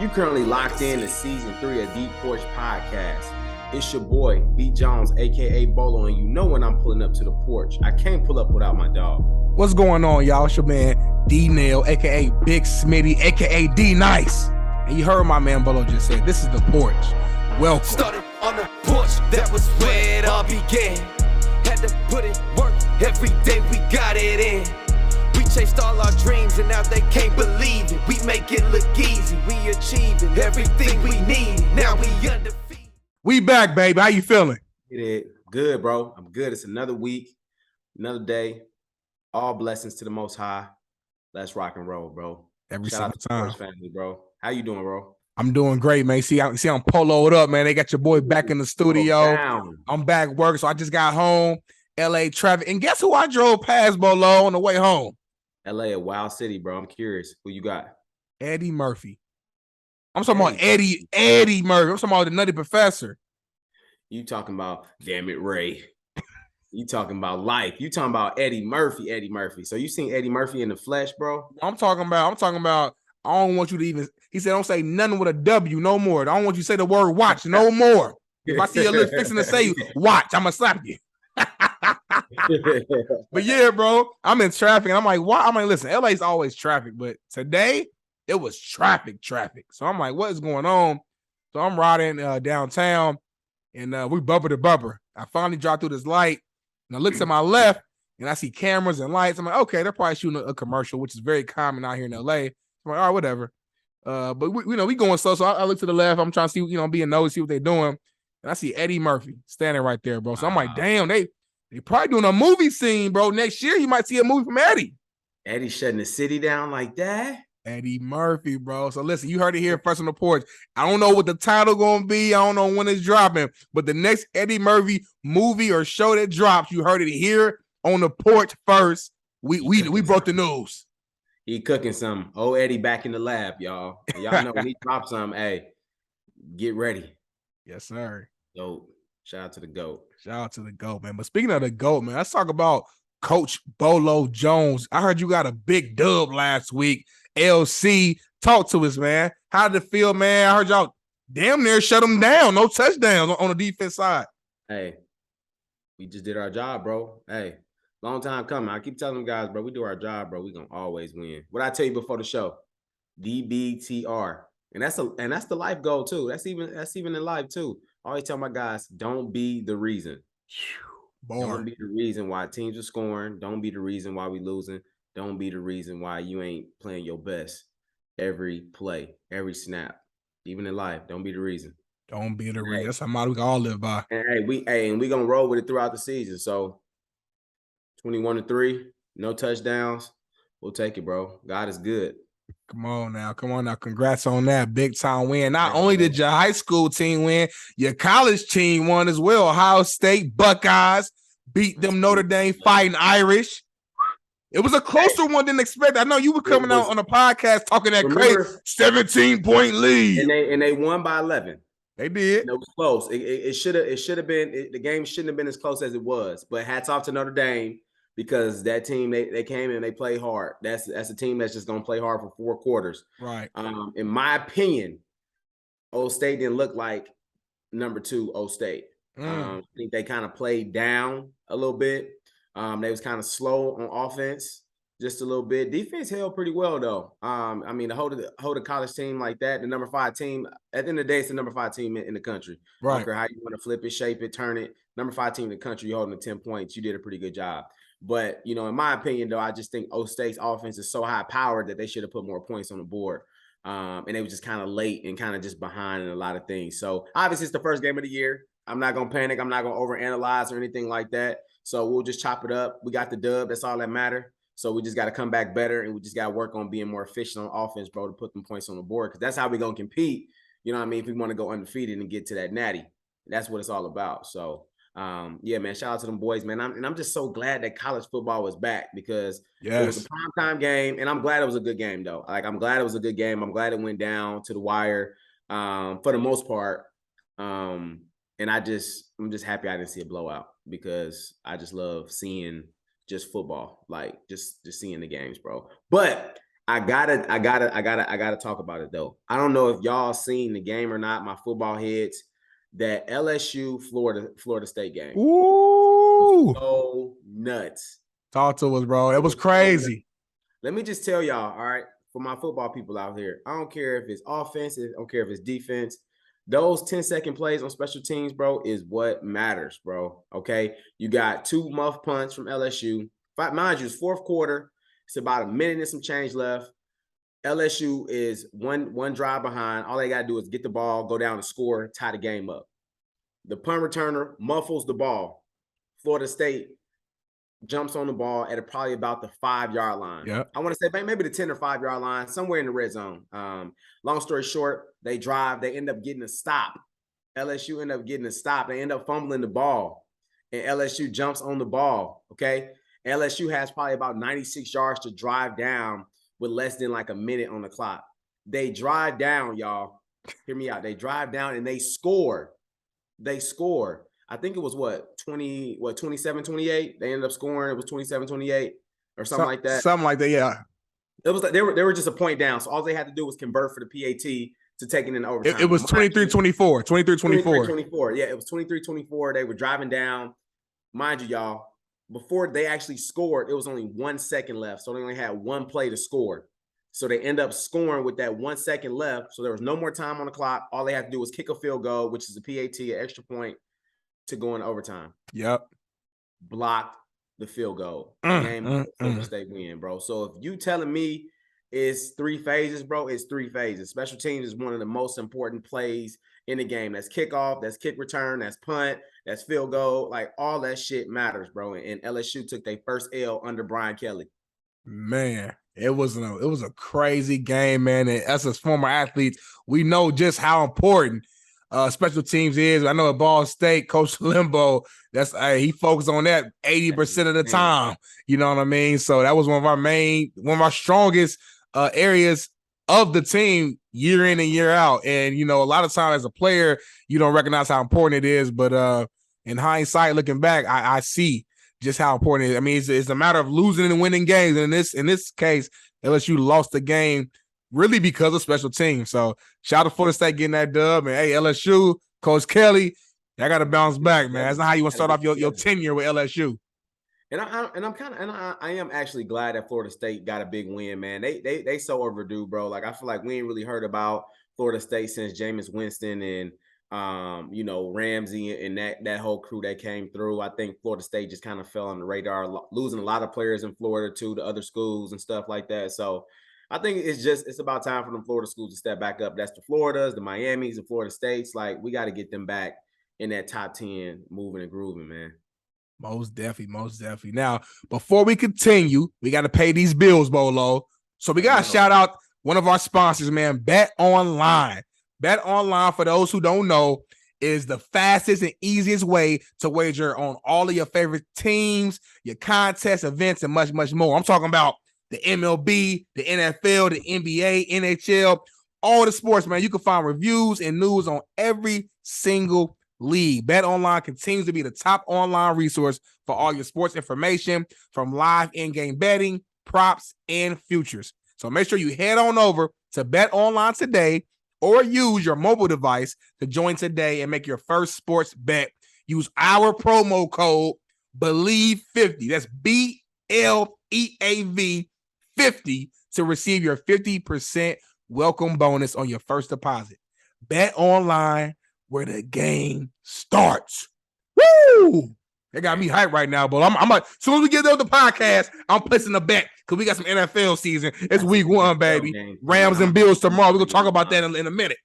You currently locked in to season 3 of Deep Porch Podcast. It's your boy, B. Jones, aka Bolo, and you know when I'm pulling up to the porch, I can't pull up without my dog. What's going on, y'all? It's your man, D-Nail, aka Big Smitty, aka D-Nice. And you heard my man Bolo just said, this is the porch. Welcome. Started on the porch, that was where it all began. Had to put in work, every day we got it in. We chased all our dreams and now they can't believe it. We make it look easy, we achieving everything we need. Now we undefeated. We back, baby. How you feeling? Good, bro. I'm good. It's another week, another day. All blessings to the Most High. Let's rock and roll, bro. Every Shout out single to the time. Porch family, bro. How you doing, bro? I'm doing great, man. See, I'm poloed up, man. They got your boy back in the studio. I'm back work, so I just got home. LA traffic. And guess who I drove past, Bolo, on the way home? LA, a wild city, bro. I'm curious. Who you got? Eddie Murphy. I'm talking about Eddie Murphy. I'm talking about the Nutty Professor. You talking about, damn it, Ray. You talking about life. You talking about Eddie Murphy. So you seen Eddie Murphy in the flesh, bro? I'm talking about, I don't want you to even, he said, don't say nothing with a W no more. I don't want you to say the word watch no more. If I see your lips fixing to say watch, I'm going to slap you. But yeah, bro, I'm in traffic and I'm like, why? I'm like, listen, LA's always traffic, but today it was traffic. So I'm like, what is going on? So I'm riding downtown and we bumper to bumper. I finally dropped through this light and I look to my left and I see cameras and lights. I'm like, okay, they're probably shooting a commercial, which is very common out here in LA. I'm like, all right, whatever. But we going slow. So I look to the left. I'm trying to see, being nosy, see what they're doing. And I see Eddie Murphy standing right there, bro. So I'm like, damn, they probably doing a movie scene, bro. Next year, you might see a movie from Eddie. Eddie shutting the city down like that? Eddie Murphy, bro. So listen, you heard it here first on the porch. I don't know what the title gonna be. I don't know when it's dropping, but the next Eddie Murphy movie or show that drops, you heard it here on the porch first. We broke the news. He cooking some. Oh, Eddie back in the lab, y'all. Y'all know when he drops some, hey, get ready. Yes, sir. GOAT. Shout out to the GOAT. Shout out to the GOAT, man. But speaking of the GOAT, man, let's talk about Coach Bolo Jones. I heard you got a big dub last week. LC, talk to us, man. How did it feel, man? I heard y'all damn near shut them down. No touchdowns on the defense side. Hey, we just did our job, bro. Hey, long time coming. I keep telling them guys, bro, we do our job, bro. We gonna always win. What I tell you before the show, DBTR, and that's the life goal too. That's even in life too. I always tell my guys, don't be the reason. Don't be the reason why teams are scoring. Don't be the reason why we losing. Don't be the reason why you ain't playing your best every play, every snap, even in life. Don't be the reason. Don't be the reason. That's a motto we can all live by. And we gonna roll with it throughout the season. So 21-3, no touchdowns. We'll take it, bro. God is good. Come on now. Congrats on that big time win. Not only did your high school team win, your college team won as well. Ohio State Buckeyes beat them Notre Dame Fighting Irish. It was a closer one than expected. I know you were coming out on a podcast talking that crazy 17-point lead. And they won by 11. They did. It was close. It should have been the game shouldn't have been as close as it was. But hats off to Notre Dame because that team they came in and they played hard. That's a team that's just gonna play hard for 4 quarters. Right. In my opinion, Old State didn't look like number 2 Old State. I think they kind of played down a little bit. They was kind of slow on offense, just a little bit. Defense held pretty well though. To hold a college team like that, the number 5 team. At the end of the day, it's the number 5 team in the country. Right. I don't care how you want to flip it, shape it, turn it. Number 5 team in the country, you're holding the 10 points. You did a pretty good job. But in my opinion, though, I just think Old State's offense is so high powered that they should have put more points on the board. And they were just kind of late and kind of just behind in a lot of things. So obviously, it's the first game of the year. I'm not gonna panic. I'm not gonna overanalyze or anything like that. So we'll just chop it up. We got the dub. That's all that matter. So we just got to come back better, and we just got to work on being more efficient on offense, bro, to put them points on the board because that's how we're going to compete. You know what I mean? If we want to go undefeated and get to that natty, that's what it's all about. So, yeah, man, shout out to them boys, man. I'm just so glad that college football was back because it was a primetime game, and I'm glad it was a good game, though. Like, I'm glad it was a good game. I'm glad it went down to the wire for the most part. And I'm just happy I didn't see a blowout because I just love seeing just football, like just seeing the games, bro. But I gotta talk about it though. I don't know if y'all seen the game or not, my football heads, that LSU Florida State game. Ooh. So nuts. Talk to us, bro. It was crazy. Let me just tell y'all, all right, for my football people out here, I don't care if it's offense, I don't care if it's defense. Those 10-second plays on special teams, bro, is what matters, bro. Okay. You got 2 muff punts from LSU. Mind you, it's fourth quarter. It's about a minute and some change left. LSU is one drive behind. All they got to do is get the ball, go down and score, tie the game up. The punt returner muffles the ball. Florida State jumps on the ball at probably about the 5-yard line. Yeah. I want to say maybe the 10 or 5-yard line, somewhere in the red zone. Long story short, they drive. They end up getting a stop. LSU end up getting a stop. They end up fumbling the ball, and LSU jumps on the ball, okay? LSU has probably about 96 yards to drive down with less than like a minute on the clock. They drive down, y'all. Hear me out. They drive down and they score. They score. I think it was 27, 28. They ended up scoring. It was 27, 28 or something like that. Something like that, yeah. It was like they were just a point down. So all they had to do was convert for the PAT to take it in overtime. It was 23-24. 23-24. 23-24. Yeah, it was 23-24. They were driving down. Mind you, y'all, before they actually scored, it was only 1 second left. So they only had one play to score. So they end up scoring with that 1 second left. So there was no more time on the clock. All they had to do was kick a field goal, which is a PAT, an extra point, to go into overtime. Yep. Blocked the field goal. Florida State win, bro. So if you telling me it's 3 phases, bro, it's 3 phases. Special teams is one of the most important plays in the game. That's kickoff, that's kick return, that's punt, that's field goal. Like all that shit matters, bro. And LSU took their first L under Brian Kelly. Man, it was a crazy game, man. And us as former athletes, we know just how important special teams is. I know at Ball State, Coach Limbo, he focused on that 80% of the time. You know what I mean? So that was one of our strongest areas of the team year in and year out. And, you know, a lot of times as a player, you don't recognize how important it is. But in hindsight, looking back, I see just how important it is. I mean, it's a matter of losing and winning games. And in this case, LSU lost the game really because of special teams. So shout out to Florida State getting that dub. And hey, LSU, Coach Kelly, I got to bounce back, man. That's not how you want to start off your tenure with LSU. And I am actually glad that Florida State got a big win, man. They so overdue, bro. Like I feel like we ain't really heard about Florida State since Jameis Winston and you know, Ramsey and that whole crew that came through. I think Florida State just kind of fell on the radar, losing a lot of players in Florida too to other schools and stuff like that. So I think it's about time for them Florida schools to step back up. That's the Floridas, the Miamis, the Florida States. Like we got to get them back in that top 10, moving and grooving, man. Most definitely. Now, before we continue, we got to pay these bills, Bolo. So we got to shout out one of our sponsors, man, Bet Online. Bet Online, for those who don't know, is the fastest and easiest way to wager on all of your favorite teams, your contests, events, and much, much more. I'm talking about the MLB, the NFL, the NBA, NHL, all the sports, man. You can find reviews and news on every single league. Bet Online continues to be the top online resource for all your sports information, from live in-game betting, props, and futures. So make sure you head on over to Bet Online today or use your mobile device to join today and make your first sports bet. Use our promo code BELIEVE50. That's BLEAV 50 to receive your 50% welcome bonus on your first deposit. Bet Online, where the game starts. Woo! They got me hyped right now, but I'm like, as soon as we get done with the podcast, I'm placing a bet because we got some NFL season. It's week 1, baby. Rams and Bills tomorrow. We're going to talk about that in a minute.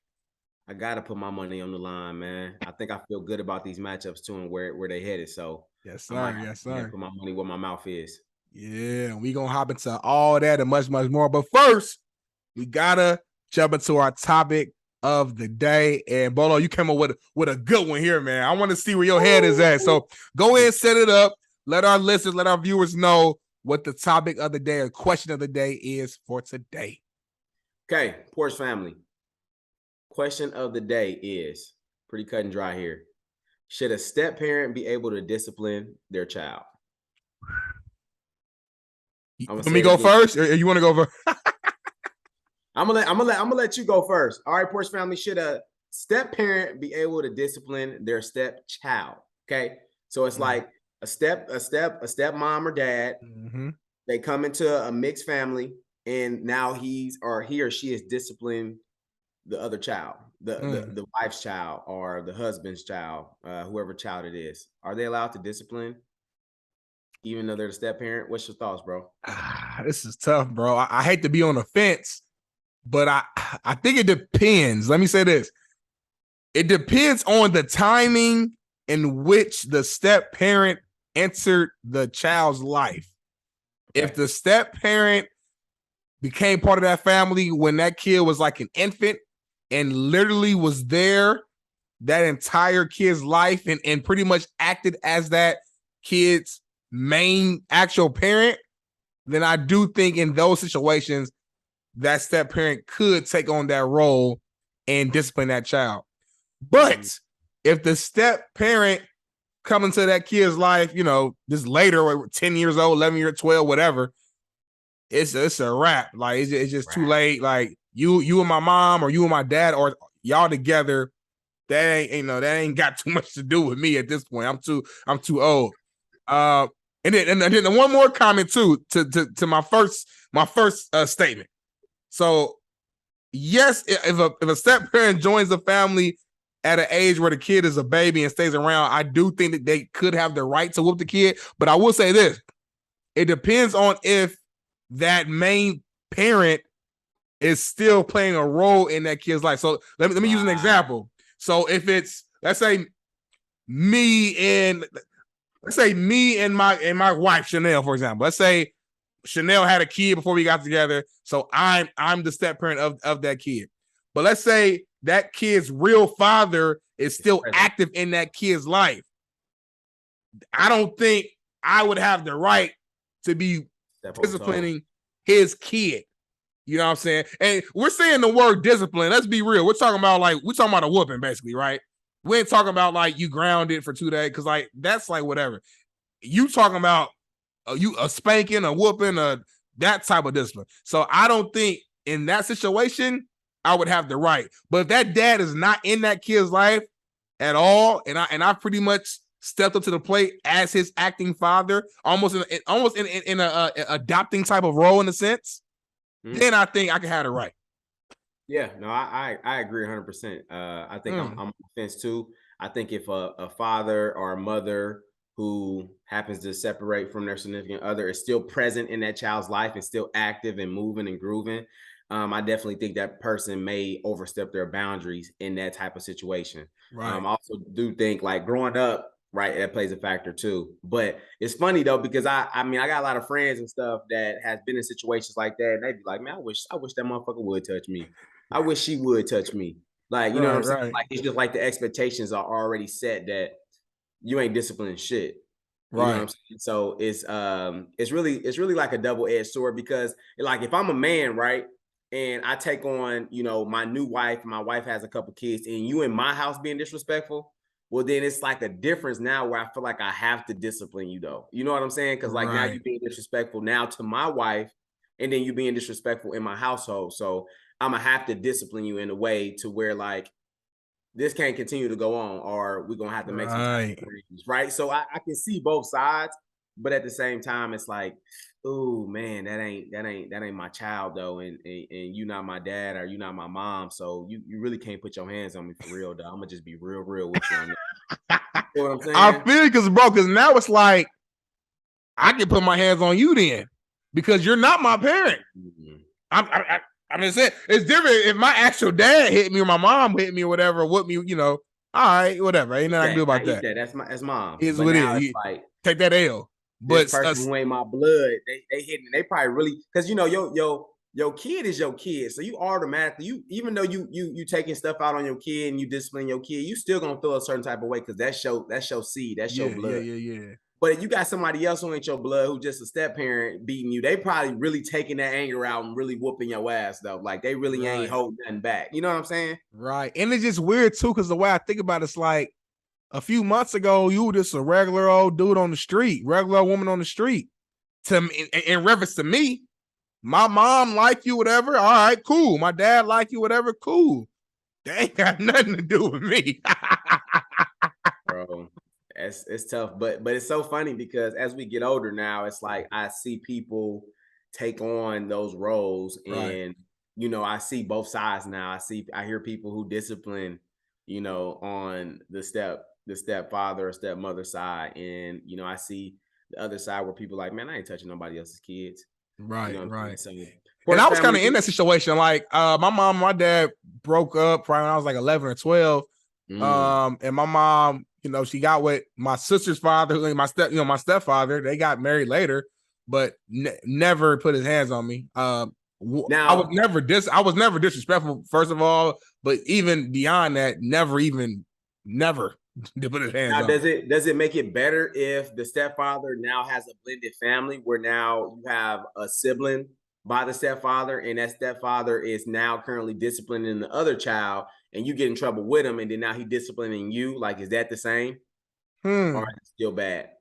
I got to put my money on the line, man. I think I feel good about these matchups too and where they headed. So, yes, sir. Yes, sir. Put my money where my mouth is. Yeah, we're going to hop into all that and much, much more. But first, we got to jump into our topic of the day. And Bolo, you came up with a good one here, man. I want to see where your head is at. So go ahead and set it up. Let our listeners, let our viewers know what the topic of the day or question of the day is for today. Okay, Porch family. Question of the day is pretty cut and dry here. Should a step parent be able to discipline their child? Let me go first, or you want to go first? I'm gonna let you go first. All right, Porch family, should a step parent be able to discipline their stepchild? Okay, so it's like a step mom or dad. Mm-hmm. They come into a mixed family, and now he or she is disciplining the other child, the wife's child or the husband's child, whoever child it is. Are they allowed to discipline, even though they're the step parent? What's your thoughts, bro? This is tough, bro. I hate to be on the fence, but I think it depends. Let me say this. It depends on the timing in which the step parent entered the child's life. Okay. If the step parent became part of that family when that kid was like an infant and literally was there that entire kid's life and pretty much acted as that kid's main actual parent, then I do think in those situations that step parent could take on that role and discipline that child. But if the step parent come into that kid's life, just later, 10 years old, 11 years, 12, whatever, it's a wrap. Like it's just too late. Like you and my mom or you and my dad or y'all together, that ain't got too much to do with me at this point. I'm too old. And then one more comment too to my first statement. So yes, if a step parent joins the family at an age where the kid is a baby and stays around, I do think that they could have the right to whoop the kid. But I will say this: it depends on if that main parent is still playing a role in that kid's life. So let me use an example. So if it's, let's say me and my wife Chanel, for example. Let's say Chanel had a kid before we got together, so I'm the step parent of that kid. But let's say that kid's real father is still active in that kid's life. I don't think I would have the right to be disciplining his kid. You know what I'm saying? And we're saying the word discipline. Let's be real. We're talking about a whooping, basically, right? We ain't talking about like you grounded for 2 days, because like that's like whatever. You talking about a spanking, a whooping, that type of discipline. So I don't think in that situation I would have the right. But if that dad is not in that kid's life at all, and I pretty much stepped up to the plate as his acting father, almost in a adopting type of role in a sense, then I think I can have the right. Yeah, no, I agree 100%. I think I'm on the fence too. I think if a father or a mother who happens to separate from their significant other is still present in that child's life and still active and moving and grooving, I definitely think that person may overstep their boundaries in that type of situation. Right. I also do think like growing up, right, that plays a factor too. But it's funny though, because I got a lot of friends and stuff that has been in situations like that, and they'd be like, man, I wish that motherfucker would touch me. I wish she would touch me. Like, you know what I'm saying? Like, it's just like the expectations are already set that you ain't disciplining shit. You know what I'm saying? So it's really like a double-edged sword, because like if I'm a man, right, and I take on, my new wife, my wife has a couple kids, and you in my house being disrespectful, well, then it's like a difference now where I feel like I have to discipline you though. You know what I'm saying? Because like now you being disrespectful now to my wife, and then you being disrespectful in my household. So I'm gonna have to discipline you in a way to where like this can't continue to go on, or we're gonna have to make some changes, right? So I can see both sides, but at the same time, it's like, oh man, that ain't my child though, and you not my dad, or you not my mom, so you really can't put your hands on me for real though. I'm gonna just be real with you on that. You know what I'm saying? I feel it, because now it's like I can put my hands on you then, because you're not my parent. I'm just saying, it's different if my actual dad hit me or my mom hit me or whatever, whoop me, all right, whatever. Ain't nothing I can do about that. That's mom. It's what it is. Like, take that L. But person who ain't my blood, they hitting, they probably really, because your kid is your kid. So you automatically, even though you taking stuff out on your kid and you disciplining your kid, you still gonna feel a certain type of way, because that's your seed, that's your blood. Yeah. But if you got somebody else who ain't your blood, who just a step parent beating you, they probably really taking that anger out and really whooping your ass though. Like they really ain't holding nothing back. You know what I'm saying? Right. And it's just weird too, because the way I think about it's like a few months ago, you were just a regular old dude on the street, regular old woman on the street. To me, in reference to me, My mom like you, whatever. All right, cool. My dad like you, whatever. Cool. They ain't got nothing to do with me. Bro, it's tough, but it's so funny because as we get older now, it's like I see people take on those roles, and I see both sides now. I hear people who discipline, on the stepfather or stepmother side, and I see the other side where people like, man, I ain't touching nobody else's kids. Right. So, and I was kind of in that situation. Like my mom and my dad broke up probably when I was like 11 or 12. And my mom, she got with my sister's father, my stepfather. They got married later, but never put his hands on me. Now I was never disrespectful, first of all, but even beyond that, never to put his hands on. Now, does it make it better if the stepfather now has a blended family where now you have a sibling by the stepfather, and that stepfather is now currently disciplining the other child, and you get in trouble with him, and then now he's disciplining you? Like, is that the same? Or is it still bad?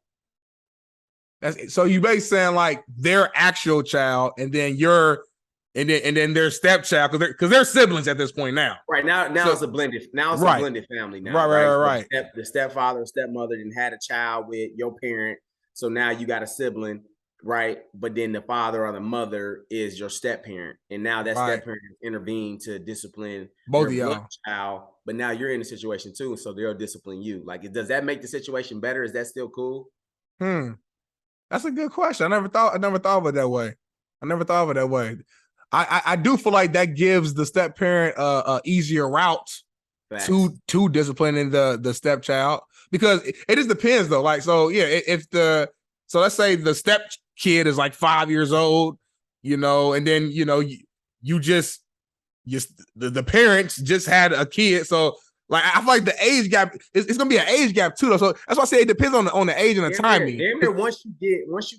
So you basically saying like their actual child, and then their stepchild, because they're siblings at this point now. Right now it's a blended. Now it's a blended family. Now, right. The stepfather or stepmother didn't had a child with your parent, so now you got a sibling. Right, but then the father or the mother is your step parent, and now that step parent intervened to discipline both of y'all child. But now you're in a situation too, so they'll discipline you. Like, does that make the situation better? Is that still cool? That's a good question. I never thought of it that way. I do feel like that gives the step parent a easier route to disciplining the stepchild, because it just depends though. Like, so yeah, so let's say the step kid is like 5 years old, and then you just the parents just had a kid, so like I feel like the age gap it's gonna be an age gap too though. So that's why I say it depends on the age and the timing. Damn near once you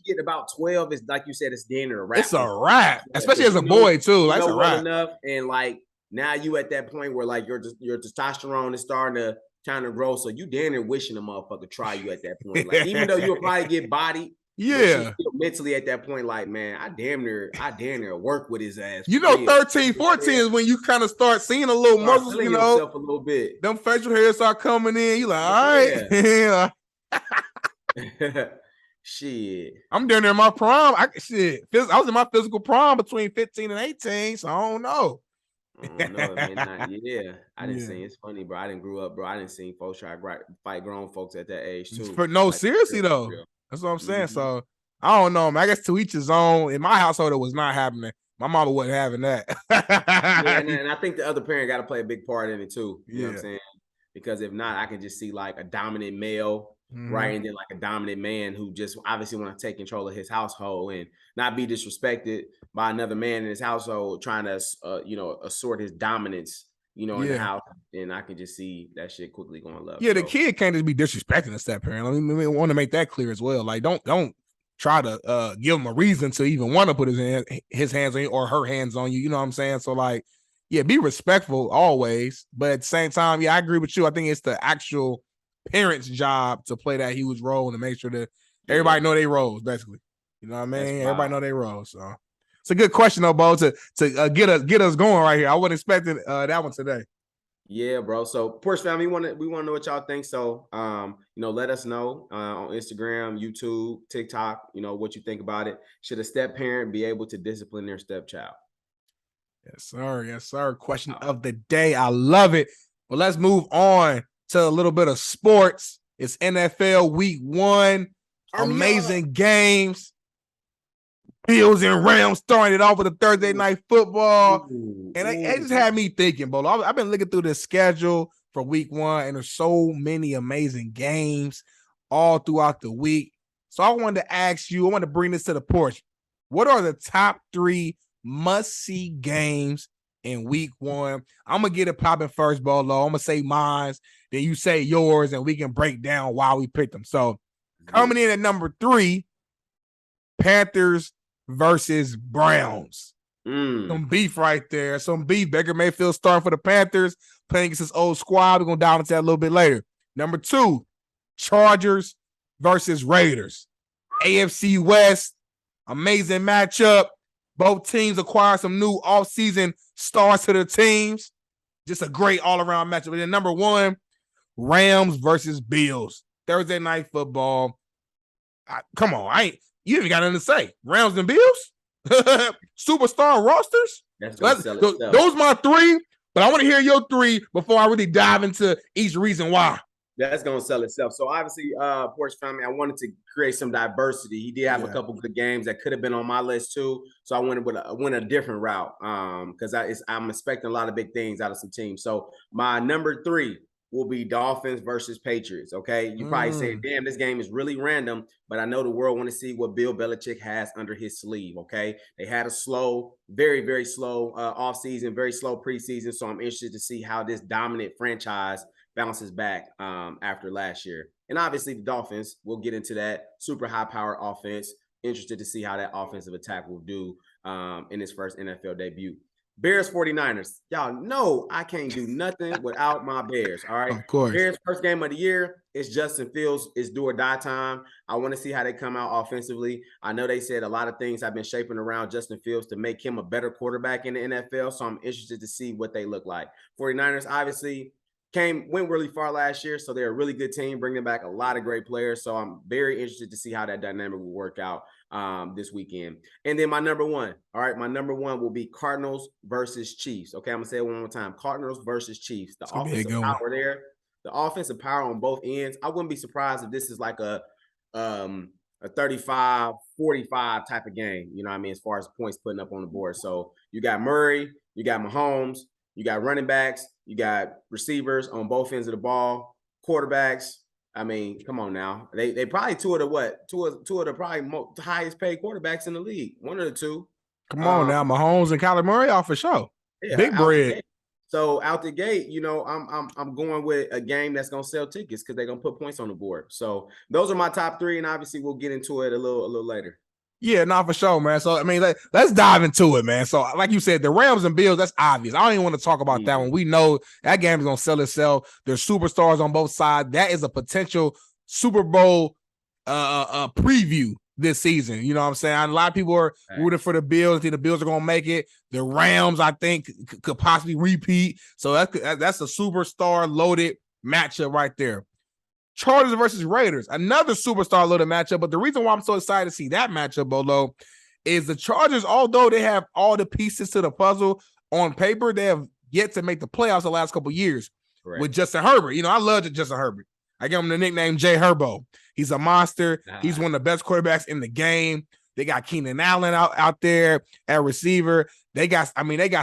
get about 12, it's like you said, it's damn near a wrap. It's a wrap, especially as a boy too. That's a wrap enough, and like now you at that point where like your testosterone is starting to kind of grow, so you damn near wishing a motherfucker try you at that point. Like, even though you'll probably get bodied. Yeah, mentally at that point, like, man, I damn near work with his ass. 13, 14 is when you kind of start seeing a little muscles, yourself a little bit. Them facial hairs start coming in. You like, all right. Shit. I'm down there in my prime. I was in my physical prime between 15 and 18, so I don't know. I didn't see. It's funny, bro. I didn't grow up, bro. I didn't see folks try to fight grown folks at that age too. Seriously though. That's what I'm saying. So I don't know, man. I guess to each his own. In my household, it was not happening. My mama wasn't having that. And I think the other parent got to play a big part in it too. You know what I'm saying? Because if not, I can just see like a dominant male, right, and then like a dominant man who just obviously want to take control of his household and not be disrespected by another man in his household trying to, assert his dominance. In the house, and I can just see that shit quickly going left. Yeah, the kid can't just be disrespecting the step parent. I mean, we want to make that clear as well. Like, don't try to give him a reason to even want to put his hands on you or her hands on you. You know what I'm saying? So, like, yeah, be respectful always, but at the same time, yeah, I agree with you. I think it's the actual parent's job to play that huge role and to make sure that everybody know their roles, basically. You know what I mean? Everybody know their roles. So. It's a good question, though, Bo, to get us going right here. I wasn't expecting that one today. Yeah, bro. So, Porch family, we want to know what y'all think. So, let us know on Instagram, YouTube, TikTok. What you think about it. Should a step parent be able to discipline their stepchild? Yes, sir. Question of the day. I love it. Well, let's move on to a little bit of sports. It's NFL Week 1. Amazing games. Bills and Rams starting it off with a Thursday night football. And it just had me thinking, Bolo. I've been looking through the schedule for Week 1, and there's so many amazing games all throughout the week. So I wanted to ask you, I want to bring this to the porch. What are the top 3 must-see games in Week 1? I'm going to get it popping first, Bolo. I'm going to say mine, then you say yours, and we can break down why we picked them. So coming in at number 3, Panthers versus Browns. Some beef right there. Some beef. Baker Mayfield starting for the Panthers, playing against his old squad. We're going to dive into that a little bit later. Number 2, Chargers versus Raiders. AFC West. Amazing matchup. Both teams acquire some new offseason stars to their teams. Just a great all-around matchup. And then number 1, Rams versus Bills. Thursday night football. Come on, you ain't got nothing to say. Rams and Bills? Superstar rosters? Those my 3, but I want to hear your 3 before I really dive into each reason why. That's going to sell itself. So obviously, Porch family, I wanted to create some diversity. He did have a couple good games that could have been on my list too. So I went a different route because I'm expecting a lot of big things out of some teams. So my number 3 will be Dolphins versus Patriots. Okay, you probably say, "Damn, this game is really random," but I know the world want to see what Bill Belichick has under his sleeve. Okay, they had a slow, very, very slow offseason, very slow preseason. So I'm interested to see how this dominant franchise bounces back after last year. And obviously the Dolphins, we'll get into that super high powered offense. Interested to see how that offensive attack will do in his first NFL debut. Bears 49ers. Y'all know I can't do nothing without my Bears. All right. Of course. Bears first game of the year. It's Justin Fields. It's do or die time. I want to see how they come out offensively. I know they said a lot of things have been shaping around Justin Fields to make him a better quarterback in the NFL. So I'm interested to see what they look like. 49ers obviously went really far last year, so they're a really good team, bringing back a lot of great players. So I'm very interested to see how that dynamic will work out this weekend. And then my number 1, all right, my number 1 will be Cardinals versus Chiefs. Okay, I'm gonna say it one more time: Cardinals versus Chiefs. The offensive power there, the offensive power on both ends. I wouldn't be surprised if this is like a 35-45 type of game. You know what I mean, as far as points putting up on the board. So you got Murray, you got Mahomes. You got running backs, you got receivers on both ends of the ball, quarterbacks. I mean, come on now. They probably two of the probably highest paid quarterbacks in the league. One of the 2. Come on now, Mahomes and Kyler Murray off for sure. Yeah, big bread. So out the gate, you know, I'm going with a game that's gonna sell tickets because they're gonna put points on the board. So those are my top 3, and obviously we'll get into it a little later. Yeah, not for sure, man. So, I mean, let's dive into it, man. So, like you said, the Rams and Bills, that's obvious. I don't even want to talk about that one. We know that game is going to sell itself. There's superstars on both sides. That is a potential Super Bowl preview this season. You know what I'm saying? A lot of people are rooting for the Bills. I think the Bills are going to make it. The Rams, I think, could possibly repeat. So, that's a superstar loaded matchup right there. Chargers versus Raiders, another superstar loaded matchup. But the reason why I'm so excited to see that matchup, Bolo, is the Chargers, although they have all the pieces to the puzzle on paper, they have yet to make the playoffs the last couple of years with Justin Herbert. You know, I love Justin Herbert. I give him the nickname J Herbo. He's a monster. He's one of the best quarterbacks in the game. They got Keenan Allen out there at receiver. They got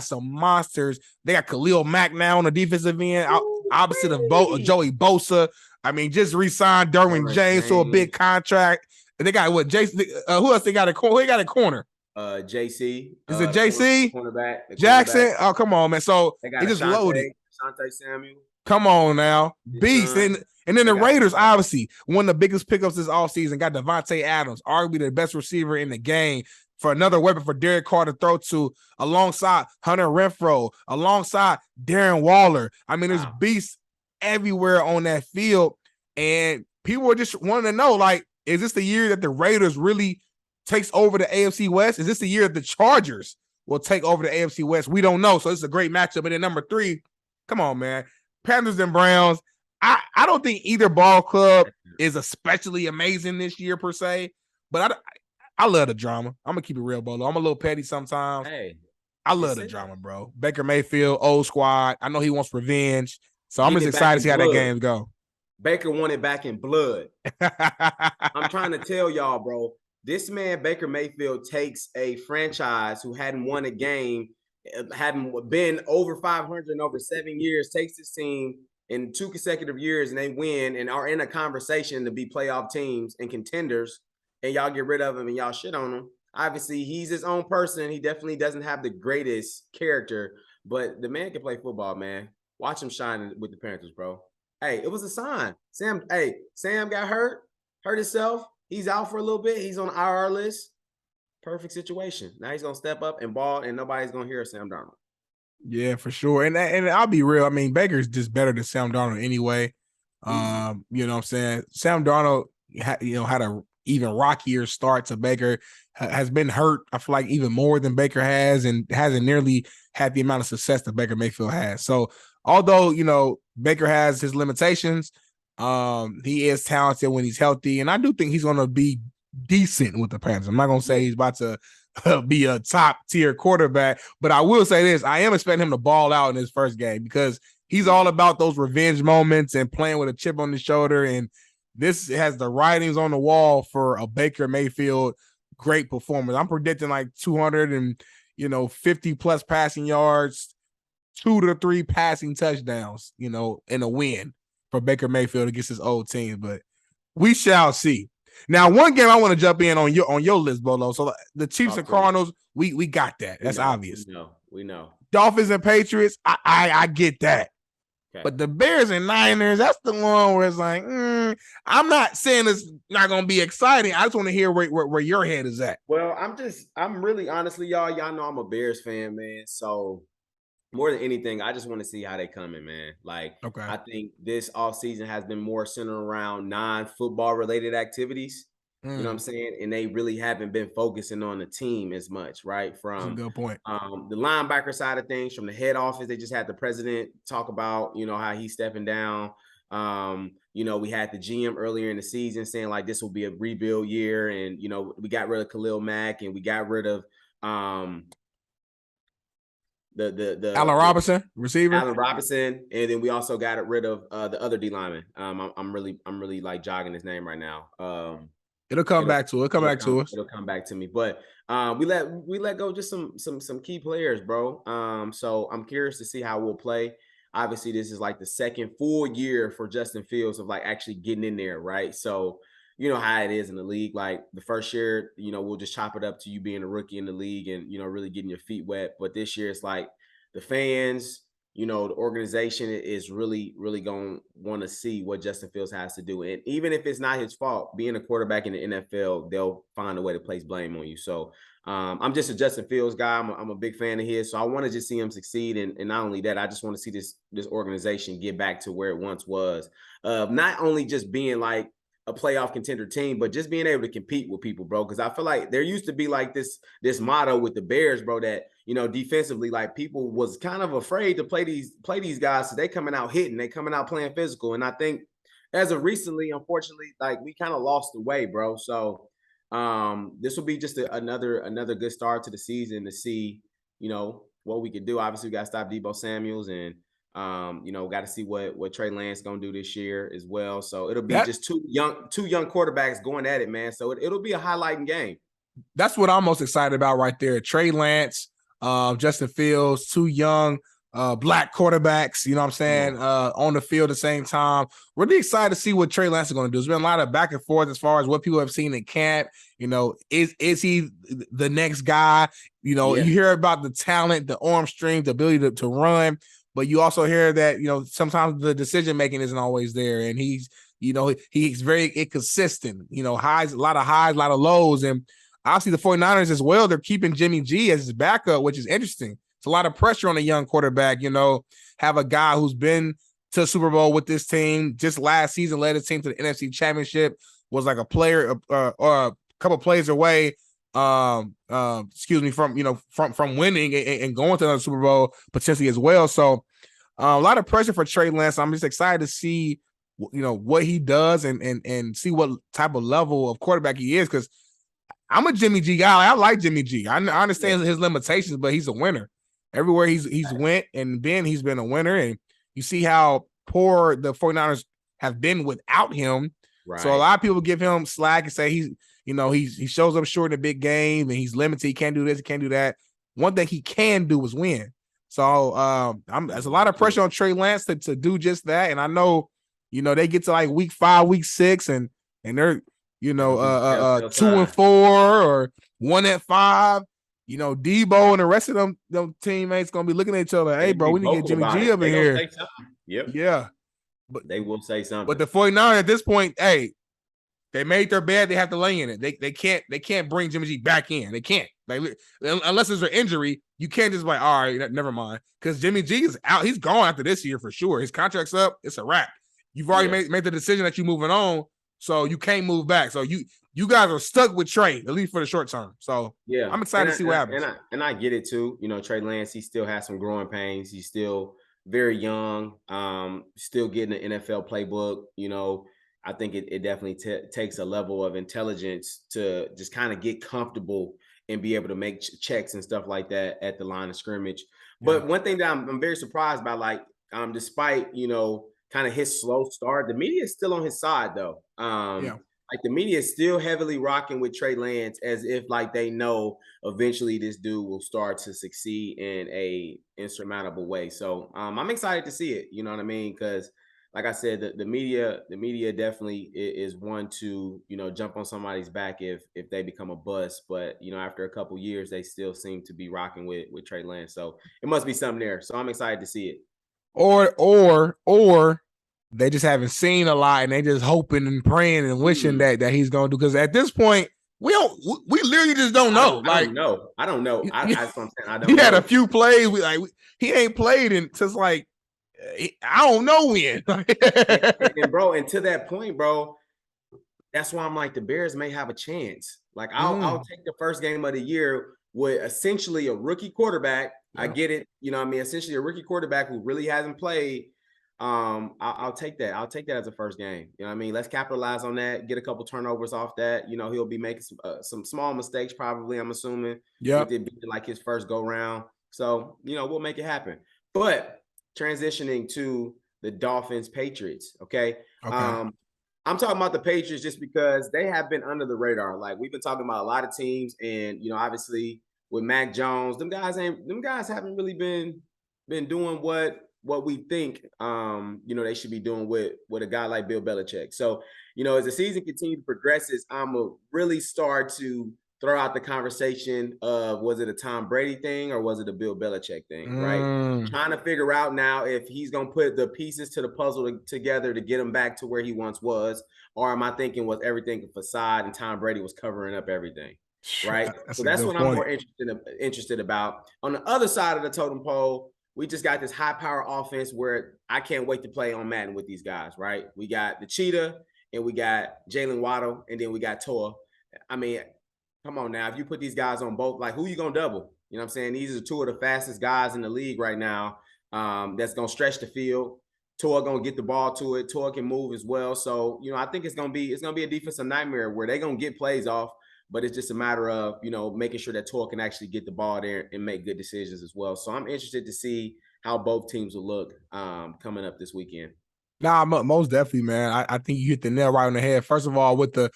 some monsters. They got Khalil Mack now on the defensive end, opposite of Joey Bosa. I mean, just re-signed Derwin James to a big contract. And they got what? Jason? Who else they got at corner? Who they got at corner? JC. Is it JC? Cornerback. Jackson? Oh, come on, man. So they just loaded. Asante Samuel. Come on now. Beast. And then the Raiders, obviously, one of the biggest pickups this offseason, got Devontae Adams, arguably the best receiver in the game, for another weapon for Derek Carr to throw to, alongside Hunter Renfrow, alongside Darren Waller. I mean, there's beasts everywhere on that field, and people are just wanting to know, like, is this the year that the Raiders really takes over the AFC West? Is this the year that the Chargers will take over the AFC West? We don't know. So it's a great matchup. And then number 3, come on, man, Panthers and Browns. I don't think either ball club is especially amazing this year per se, but I love the drama. I'm gonna keep it real, Bolo. I'm a little petty sometimes. Hey, I love the drama, bro. Baker Mayfield, old squad. I know he wants revenge. So I'm just excited to see how that game go. Baker won it back in blood. I'm trying to tell y'all, bro. This man, Baker Mayfield, takes a franchise who hadn't won a game, hadn't been over 500 in over 7 years, takes this team in 2 consecutive years, and they win and are in a conversation to be playoff teams and contenders, and y'all get rid of him and y'all shit on him. Obviously, he's his own person. He definitely doesn't have the greatest character, but the man can play football, man. Watch him shine with the Panthers, bro. Hey, it was a sign. Sam got hurt himself. He's out for a little bit. He's on the IR list. Perfect situation. Now he's going to step up and ball, and nobody's going to hear Sam Darnold. Yeah, for sure. And I'll be real. I mean, Baker's just better than Sam Darnold anyway. You know what I'm saying? Sam Darnold had a even rockier start to Baker, has been hurt, I feel like, even more than Baker has, and hasn't nearly had the amount of success that Baker Mayfield has. So although, Baker has his limitations, he is talented when he's healthy, and I do think he's going to be decent with the Panthers. I'm not going to say he's about to be a top-tier quarterback, but I will say this. I am expecting him to ball out in his first game because he's all about those revenge moments and playing with a chip on his shoulder, and this has the writings on the wall for a Baker Mayfield great performance. I'm predicting like 250 plus passing yards, 2 to 3 passing touchdowns, in a win for Baker Mayfield against his old team. But we shall see. Now, one game I want to jump in on your list, Bolo. So the Chiefs and Cardinals, we got that. That's obvious. We know. Dolphins and Patriots, I get that. Okay. But the Bears and Niners, that's the one where it's like, I'm not saying it's not going to be exciting. I just want to hear where your head is at. Well, I'm really honestly, y'all know I'm a Bears fan, man. So more than anything, I just want to see how they coming, man. Like, okay. I think this offseason has been more centered around non-football related activities. You know what I'm saying? And they really haven't been focusing on the team as much, right? From that's a good point. The linebacker side of things, from the head office, they just had the president talk about, how he's stepping down. We had the GM earlier in the season saying like this will be a rebuild year, and we got rid of Khalil Mack and we got rid of the Allen Robinson, receiver. Allen Robinson, and then we also got rid of the other D lineman. I'm really like jogging his name right now. It'll come back to us. It'll come back to me. But we let go just some key players, bro. So I'm curious to see how we'll play. Obviously, this is like the second full year for Justin Fields of like actually getting in there, right? So you know how it is in the league. Like the first year, we'll just chop it up to you being a rookie in the league and really getting your feet wet. But this year it's like the fans, the organization is really, really going to want to see what Justin Fields has to do. And even if it's not his fault, being a quarterback in the NFL, they'll find a way to place blame on you. So I'm just a Justin Fields guy. I'm a big fan of his. So I want to just see him succeed. And not only that, I just want to see this organization get back to where it once was. Not only just being like a playoff contender team, but just being able to compete with people, bro. Because I feel like there used to be like this motto with the Bears, bro, that defensively, like people was kind of afraid to play these guys. So they coming out hitting, they coming out playing physical. And I think as of recently, unfortunately, like we kind of lost the way, bro. So this will be just another good start to the season to see, what we can do. Obviously, we got to stop Deebo Samuels and got to see what Trey Lance gonna do this year as well. So it'll be just two young quarterbacks going at it, man. So it'll be a highlighting game. That's what I'm most excited about right there. Trey Lance, Justin Fields, two young black quarterbacks, you know what I'm saying, on the field at the same time. Really excited to see what Trey Lance is going to do. There's been a lot of back and forth as far as what people have seen in camp. Is he the next guy? You hear about the talent, the arm strength, the ability to run, but you also hear that, sometimes the decision-making isn't always there. And he's very inconsistent, a lot of highs, a lot of lows. And obviously the 49ers as well, they're keeping Jimmy G as his backup, which is interesting. It's a lot of pressure on a young quarterback, have a guy who's been to the Super Bowl with this team, just last season led his team to the NFC Championship, was like a player or a couple plays away, from winning and going to another Super Bowl potentially as well. So a lot of pressure for Trey Lance. I'm just excited to see, what he does and see what type of level of quarterback he is. Cause I'm a Jimmy G guy. I like Jimmy G. I understand his limitations, but he's a winner. Everywhere he's went and been, he's been a winner. And you see how poor the 49ers have been without him. Right. So a lot of people give him slack and say he shows up short in a big game and he's limited. He can't do this, he can't do that. One thing he can do is win. So there's a lot of pressure on Trey Lance to do just that. And I know, they get to like week 5, week 6, and they're 2-4 or 1-5. Deebo and the rest of them teammates gonna be looking at each other. Hey, bro, we need to get Jimmy G up in here. Yep. Yeah. But they will say something. But the 49ers at this point, hey, they made their bed, they have to lay in it. They can't bring Jimmy G back in. They can't. Like, unless there's an injury, you can't just be like, all right, never mind. Because Jimmy G is out. He's gone after this year for sure. His contract's up. It's a wrap. You've already made the decision that you're moving on. So you can't move back. So you guys are stuck with Trey, at least for the short term. So yeah, I'm excited to see what happens. And I get it too. You know, Trey Lance, he still has some growing pains. He's still very young, still getting the NFL playbook. You know, I think it definitely takes a level of intelligence to just kind of get comfortable and be able to make checks and stuff like that at the line of scrimmage. But one thing that I'm very surprised by, like, despite, you know, kind of his slow start, the media is still on his side though. Like the media is still heavily rocking with Trey Lance as if like they know eventually this dude will start to succeed in a insurmountable way. So I'm excited to see it. You know what I mean? Because like I said, the media definitely is one to, you know, jump on somebody's back if they become a bust. But, you know, after a couple years, they still seem to be rocking with Trey Lance. So it must be something there. So I'm excited to see it. Or they just haven't seen a lot and they just hoping and praying and wishing that he's gonna do. Because at this point, we literally just don't know. I don't know. That's what I'm saying. I don't he know. had a few plays. He ain't played in since like I don't know when. and bro, and to that point, bro, that's why I'm like the Bears may have a chance. Like I'll take the first game of the year with essentially a rookie quarterback. Yeah. I get it. You know what I mean? Essentially a rookie quarterback who really hasn't played. I'll take that. I'll take that as a first game. You know what I mean? Let's capitalize on that. Get a couple turnovers off that. You know, he'll be making some small mistakes probably, I'm assuming. Yeah. With it being like his first go round. So, you know, we'll make it happen. But transitioning to the Dolphins Patriots, okay? I'm talking about the Patriots just because they have been under the radar. Like we've been talking about a lot of teams, and you know, obviously with Mac Jones, them guys haven't really been doing what we think you know they should be doing with a guy like Bill Belichick. So, you know, as the season continues to progress, I'm gonna really start to throw out the conversation of was it a Tom Brady thing or was it a Bill Belichick thing, right? Trying to figure out now if he's going to put the pieces to the puzzle together to get him back to where he once was, or am I thinking was everything a facade and Tom Brady was covering up everything, right? That's what I'm more interested about. On the other side of the totem pole, we just got this high-power offense where I can't wait to play on Madden with these guys, right? We got the Cheetah, and we got Jalen Waddle, and then we got Tua. I mean, come on now. If you put these guys on both, like who you going to double? You know what I'm saying? These are two of the fastest guys in the league right now that's going to stretch the field. Tua going to get the ball to it. Tua can move as well. So, you know, I think it's going to be a defensive nightmare where they're going to get plays off, but it's just a matter of, you know, making sure that Tua can actually get the ball there and make good decisions as well. So I'm interested to see how both teams will look coming up this weekend. Nah, most definitely, man. I think you hit the nail right on the head. First of all, with the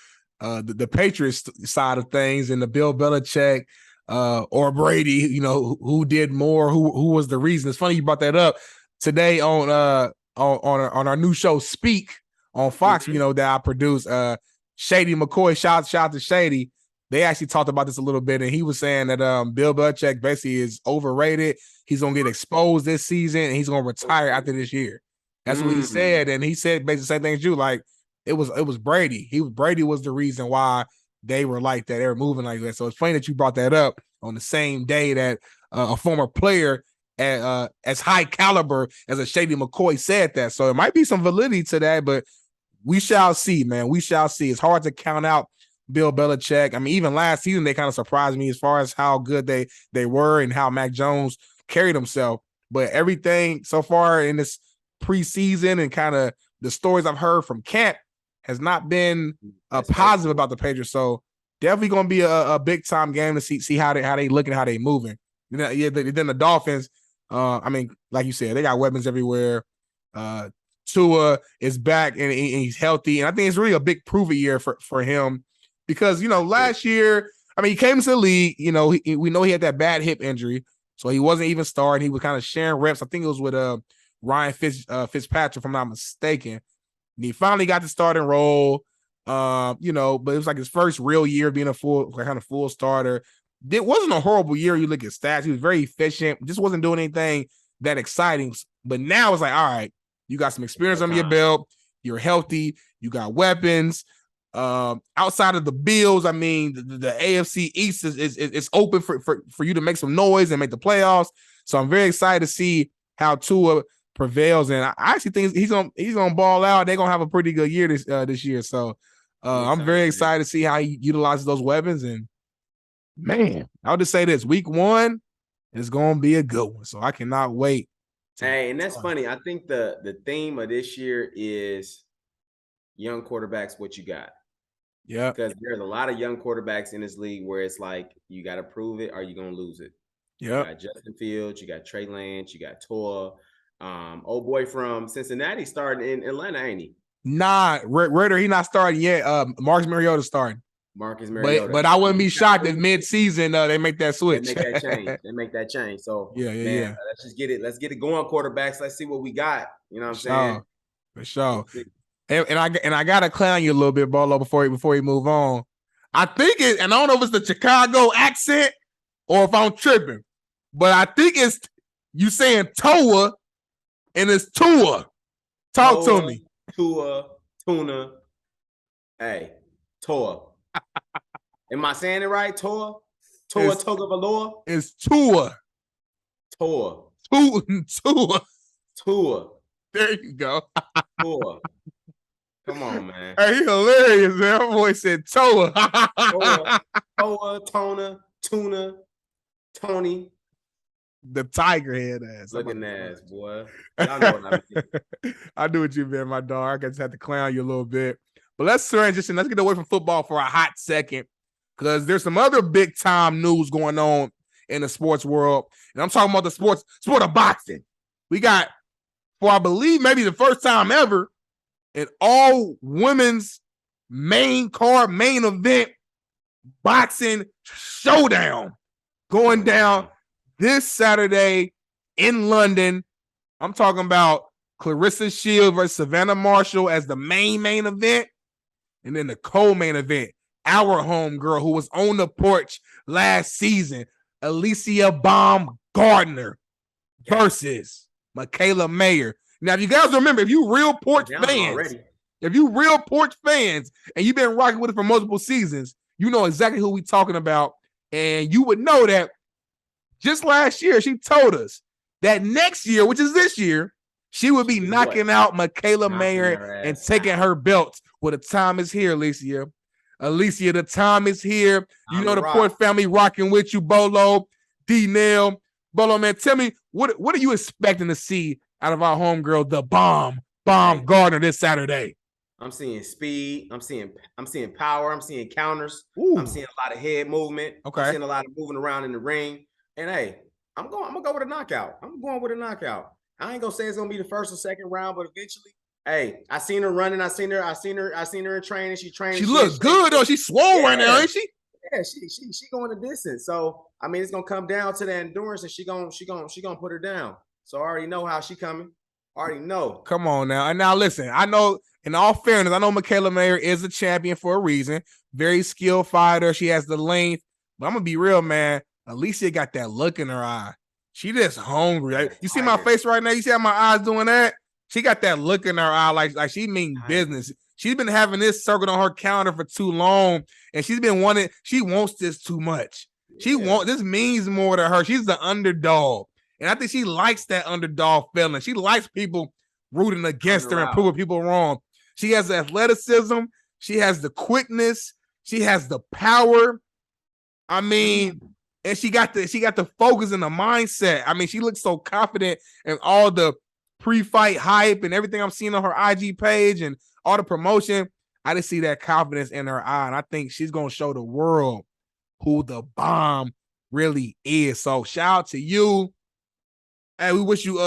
Patriots side of things and the Bill Belichick or Brady, you know, who did more, who was the reason. It's funny you brought that up today on our new show Speak on Fox, you know, that I produced. Shady McCoy, shout out to Shady. They actually talked about this a little bit, and he was saying that Bill Belichick basically is overrated. He's gonna get exposed this season, and he's gonna retire after this year. That's what he said, and he said basically the same thing as you, like. It was Brady. Brady was the reason why they were like that. They were moving like that. So it's funny that you brought that up on the same day that a former player as high caliber as a Shady McCoy said that. So it might be some validity to that, but we shall see, man. We shall see. It's hard to count out Bill Belichick. I mean, even last season, they kind of surprised me as far as how good they were and how Mac Jones carried himself. But everything so far in this preseason and kind of the stories I've heard from camp has not been positive about the Patriots. So definitely going to be a big time game to see how they look and how they moving. Then the Dolphins, I mean, like you said, they got weapons everywhere. Tua is back and he's healthy. And I think it's really a big prove-it year for him because, you know, last year, I mean, he came into the league, you know, we know he had that bad hip injury. So he wasn't even starting. He was kind of sharing reps. I think it was with Ryan Fitzpatrick, if I'm not mistaken. And he finally got the starting role, you know, but it was like his first real year being a full starter. It wasn't a horrible year. You look at stats. He was very efficient. Just wasn't doing anything that exciting. But now it's like, all right, you got some experience under your belt. You're healthy. You got weapons. Outside of the Bills, I mean, the AFC East is open for you to make some noise and make the playoffs. So I'm very excited to see how Tua prevails, and I actually think he's gonna ball out. They're gonna have a pretty good year this year. So I'm very excited to see how he utilizes those weapons. And man, I'll just say this: Week 1 is going to be a good one. So I cannot wait. Hey, and that's funny. I think the theme of this year is young quarterbacks. What you got? Yeah, because there's a lot of young quarterbacks in this league where it's like you got to prove it or you're gonna lose it. Yeah, you got Justin Fields, you got Trey Lance, you got Tua. Old boy from Cincinnati starting in Atlanta, ain't he? Nah, Ritter, he not starting yet. Marcus Mariota starting. Marcus Mariota. But I wouldn't be shocked if mid-season they make that switch. They make that change. So yeah. Let's just get it. Let's get it going, quarterbacks. Let's see what we got. You know what I'm saying? For sure. And I gotta clown you a little bit, Bolo, before you move on. I think it, and I don't know if it's the Chicago accent or if I'm tripping, but I think it's you saying Toa and it's Tua. Talk to me. Tua, Tuna. Hey, Toa. Am I saying it right? Toa Tagovailoa? It's Tua. Tua. There you go. Tua. Come on, man. Hey, he hilarious, man. My boy said Toa. Toa, Tuna, Tony. The tiger head ass. Looking ass, boy. Y'all know what I mean. I do what you mean, my dog. I just had to clown you a little bit. But let's transition. Let's get away from football for a hot second because there's some other big time news going on in the sports world. And I'm talking about the sport of boxing. We got, for I believe maybe the first time ever, an all women's main event boxing showdown going down this Saturday in London. I'm talking about Clarissa Shields versus Savannah Marshall as the main event. And then the co-main event, our homegirl who was on the porch last season, Alycia Baumgardner versus Mikaela Mayer. Now, if you guys remember, if you real Porch fans, and you've been rocking with it for multiple seasons, you know exactly who we're talking about. And you would know that just last year, she told us that next year, which is this year, she would be knocking out Mikaela Mayer and taking her belt. Well, the time is here, Alycia. The time is here. You know the Porch family rocking with you, Bolo, D-Nail. Bolo, man, tell me, what are you expecting to see out of our homegirl, the Baumgardner, this Saturday? I'm seeing speed. I'm seeing power. I'm seeing counters. Ooh. I'm seeing a lot of head movement. Okay. I'm seeing a lot of moving around in the ring. And hey, I'm gonna go with a knockout. I'm going with a knockout. I ain't gonna say it's gonna be the first or second round, but eventually, hey, I seen her running. I seen her in training. She trained. She looks good though. She's swole right now, ain't she? Yeah, she going the distance. So I mean, it's gonna come down to the endurance, and she gonna put her down. So I already know how she coming. Already know. Come on now. And now listen, I know, in all fairness, I know Mikaela Mayer is a champion for a reason. Very skilled fighter. She has the length. But I'm gonna be real, man. Alycia got that look in her eye. She just hungry. You see my face right now? You see how my eyes doing that? She got that look in her eye like she mean business. She's been having this circled on her calendar for too long, and she wants this too much. This means more to her. She's the underdog. And I think she likes that underdog feeling. She likes people rooting against her and proving people wrong. She has the athleticism. She has the quickness. She has the power. I mean, and she got the focus and the mindset. I mean, she looks so confident in all the pre-fight hype and everything I'm seeing on her IG page and all the promotion. I just see that confidence in her eye, and I think she's going to show the world who the bomb really is. So shout out to you. Hey, we wish you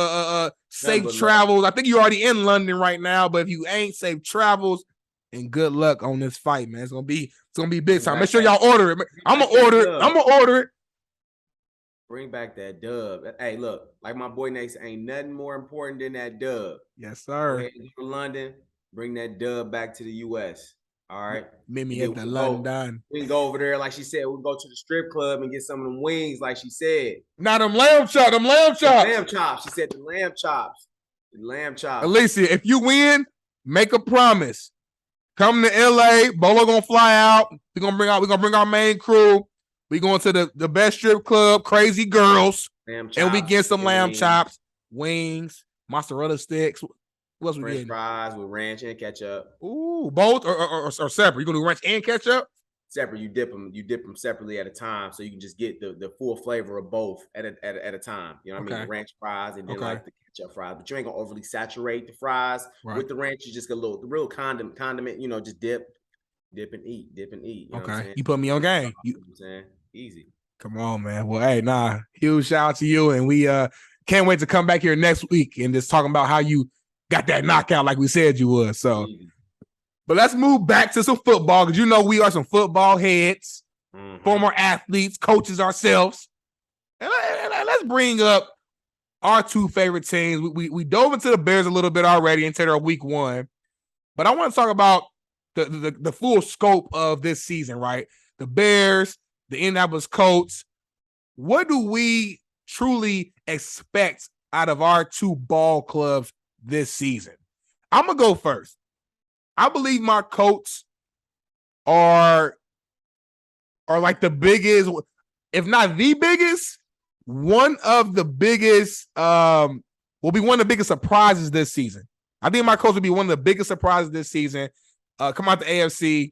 safe travels. I think you're already in London right now, but if you ain't, safe travels and good luck on this fight, man. It's gonna be big time. Make sure y'all order it. I'm gonna order it. Bring back that dub. Hey, look, like my boy Nate said, ain't nothing more important than that dub. Yes, sir. Go ahead and go to London, bring that dub back to the US. All right. Meet me at the London. We can go over there, like she said. We can go to the strip club and get some of them wings, like she said. Now them lamb chops. Lamb chops. She said the lamb chops. The lamb chops. Alycia, if you win, make a promise. Come to LA. Bolo gonna fly out. We're gonna bring our main crew. We going to the best strip club, Crazy Girls. Lamb chops, and we get some lamb chops, wings, mozzarella sticks. What else we French getting? fries with ranch and ketchup. Ooh, both or separate? You gonna do ranch and ketchup? Separate, you dip them separately at a time, so you can just get the full flavor of both at a time. You know what I mean? The ranch fries and then like the ketchup fries, but you ain't gonna overly saturate the fries with the ranch. You just get the real condiment. You know, just dip and eat. You know what I'm saying? You put me on game. You know what I'm saying? Easy. Come on, man. Well, hey, huge shout out to you, and we can't wait to come back here next week and just talking about how you got that knockout like we said you would. So. Easy. But let's move back to some football because we are some football heads, former athletes, coaches ourselves. And let's bring up our two favorite teams. We dove into the Bears a little bit already into their week 1. But I want to talk about the full scope of this season, right? The Bears, the Indianapolis Colts. What do we truly expect out of our two ball clubs this season? I'm going to go first. I believe my Colts are like the biggest, if not the biggest, one of the biggest, will be one of the biggest surprises this season. I think my Colts will be one of the biggest surprises this season. Come out the AFC.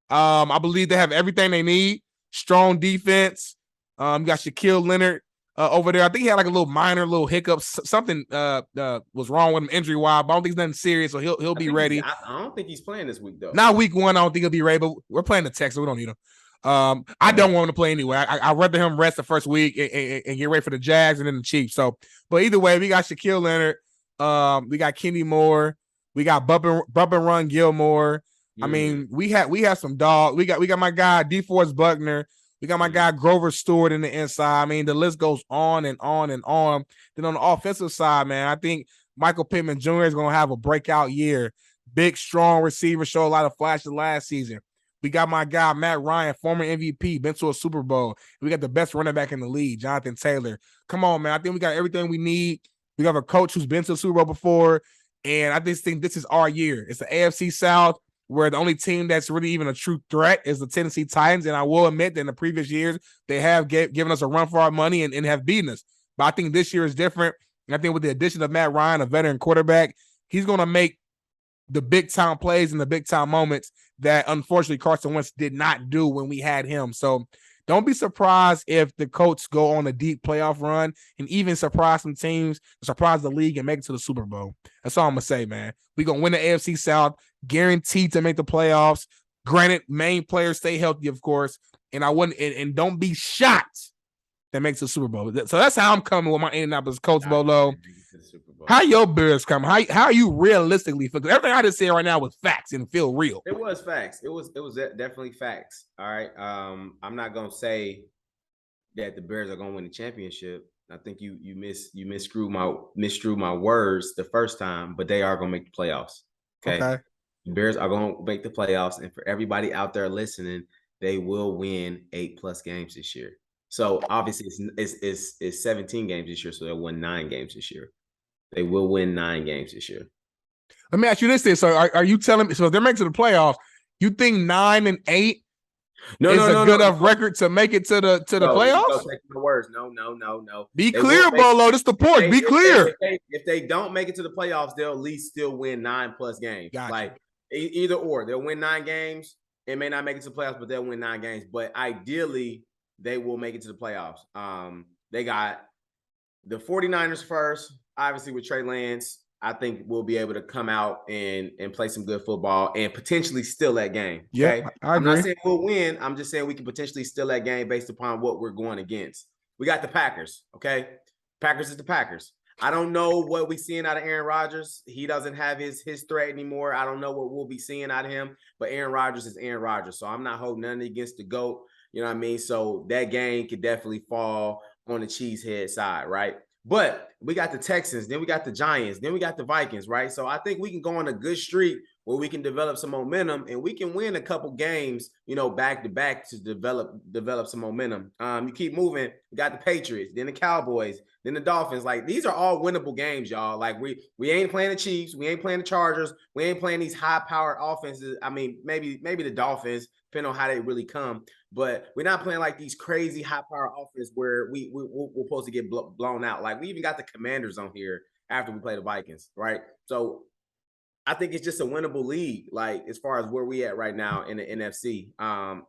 I believe they have everything they need. Strong defense. You got Shaquille Leonard over there. I think he had like a little hiccups. Something was wrong with him injury-wise, but I don't think it's nothing serious, so he'll be ready. I don't think he's playing this week, though. Not week 1. I don't think he'll be ready, but we're playing the Texans, so we don't need him. I don't want him to play anyway. I'd rather him rest the first week and get ready for the Jags and then the Chiefs. So, but either way, we got Shaquille Leonard. We got Kenny Moore. We got Bump and Run Gilmore. I mean, we have some dog. We got my guy DeForest Buckner. We got my guy Grover Stewart in the inside. I mean, the list goes on and on and on. Then on the offensive side, man, I think Michael Pittman Jr. is going to have a breakout year. Big, strong receiver, show a lot of flashes last season. We got my guy Matt Ryan, former MVP, been to a Super Bowl. We got the best running back in the league, Jonathan Taylor. Come on, man. I think we got everything we need. We have a coach who's been to the Super Bowl before, and I just think this is our year. It's the AFC South, where the only team that's really even a true threat is the Tennessee Titans. And I will admit that in the previous years, they have given us a run for our money and have beaten us. But I think this year is different. And I think with the addition of Matt Ryan, a veteran quarterback, he's going to make the big-time plays and the big-time moments that, unfortunately, Carson Wentz did not do when we had him. So don't be surprised if the Colts go on a deep playoff run and even surprise some teams, surprise the league, and make it to the Super Bowl. That's all I'm going to say, man. We're going to win the AFC South, guaranteed to make the playoffs. Granted, main players stay healthy, of course, and I wouldn't and don't be shocked that makes the Super Bowl. So that's how I'm coming with my Indianapolis Colts, Bolo. How your Bears coming? How are you realistically feel? Everything I just said right now was facts and feel real. It was facts. It was definitely facts. All right. I'm not gonna say that the Bears are gonna win the championship. I think you misdrew my words the first time, but they are gonna make the playoffs. Okay. The Bears are gonna make the playoffs, and for everybody out there listening, they will win 8+ games this year. So obviously it's 17 games this year, so they'll win 9 games this year. They will win 9 games this year. Let me ask you this then. So are you telling me, so if they're making to the playoffs, you think 9 and 8 is a good enough record to make it to the playoffs? My words. No. Be clear, Bolo. This is the Porch. Be clear. If they don't make it to the playoffs, they'll at least still win 9+ games. Gotcha. Like either or. They'll win 9 games. It may not make it to the playoffs, but they'll win 9 games. But ideally, they will make it to the playoffs. They got the 49ers first. Obviously, with Trey Lance, I think we'll be able to come out and play some good football and potentially steal that game. Okay? Yeah, I agree. I'm not saying we'll win. I'm just saying we can potentially steal that game based upon what we're going against. We got the Packers, okay? Packers is the Packers. I don't know what we're seeing out of Aaron Rodgers. He doesn't have his threat anymore. I don't know what we'll be seeing out of him, but Aaron Rodgers is Aaron Rodgers. So I'm not holding nothing against the GOAT. You know what I mean? So that game could definitely fall on the cheesehead side, right? But we got the Texans, then we got the Giants, then we got the Vikings, right? So I think we can go on a good streak where we can develop some momentum and we can win a couple games, back to back to develop some momentum. You keep moving. We got the Patriots, then the Cowboys, then the Dolphins. Like, these are all winnable games, y'all. Like, we ain't playing the Chiefs, we ain't playing the Chargers, we ain't playing these high-powered offenses. I mean, maybe the Dolphins, depending on how they really come. But we're not playing like these crazy high-powered offense where we're supposed to get blown out. Like, we even got the Commanders on here after we play the Vikings, right? So I think it's just a winnable league, like as far as where we at right now in the NFC.